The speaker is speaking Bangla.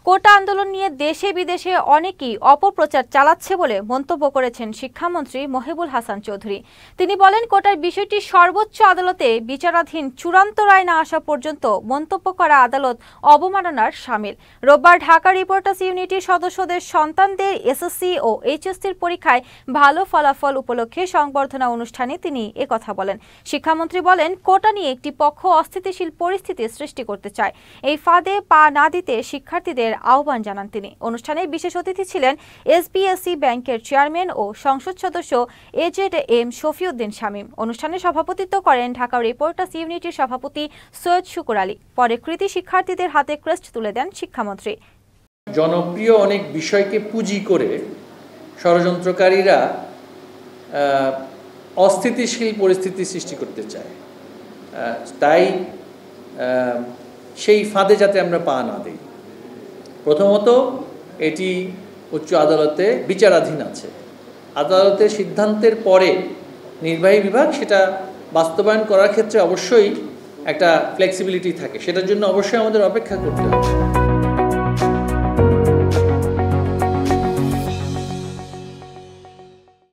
কোটা আন্দোলন নিয়ে দেশে বিদেশে অনেকেই অপপ্রচার চালাচ্ছে বলে মন্তব্য করেছেন শিক্ষামন্ত্রী মহিবুল হাসান চৌধুরী। তিনি বলেন, কোটার বিষয়টি সর্বোচ্চ আদালতে বিচারাধীন চূড়ান্ত রায় না আসা পর্যন্ত মন্তব্য করা আদালত অবমাননার শামিল। রোববার ঢাকা রিপোর্টার্স ইউনিটির সদস্যদের সন্তানদের এসএসসি ও এইচএসসির পরীক্ষায় ভালো ফলাফল উপলক্ষে সংবর্ধনা অনুষ্ঠানে তিনি একথা বলেন। শিক্ষামন্ত্রী বলেন, কোটা নিয়ে একটি পক্ষ অস্থিতিশীল পরিস্থিতি সৃষ্টি করতে চায়। এই ফাঁদে পা না দিতে শিক্ষার্থীদের আহ্বান জানান তিনি। অনুষ্ঠানে বিশেষ অতিথি ছিলেন এসবিএসসি ব্যাংকের চেয়ারম্যান ও সংসদ সদস্য এজেড.এম শফিউদ্দিন শামীম। অনুষ্ঠানে সভাপতিত্ব করেন ঢাকা রিপোর্টার্স ইউনিটির সভাপতি সৈয়দ শুকুর আলী। পরে কৃতি শিক্ষার্থীদের হাতে ক্রেস্ট তুলে দেন শিক্ষামন্ত্রী। জনপ্রিয় অনেক বিষয়কে পুঁজি করে ষড়যন্ত্রকারীরা অস্থিতিশীল পরিস্থিতি সৃষ্টি করতে চায়, তাই সেই ফাঁদে যাতে আমরা পা না দিই। প্রথমত, এটি উচ্চ আদালতে বিচারাধীন আছে। আদালতের সিদ্ধান্তের পরে নির্বাহী বিভাগ সেটা বাস্তবায়ন করার ক্ষেত্রে অবশ্যই একটা ফ্লেক্সিবিলিটি থাকে, সেটার জন্য অবশ্যই আমাদের অপেক্ষা করতে হবে।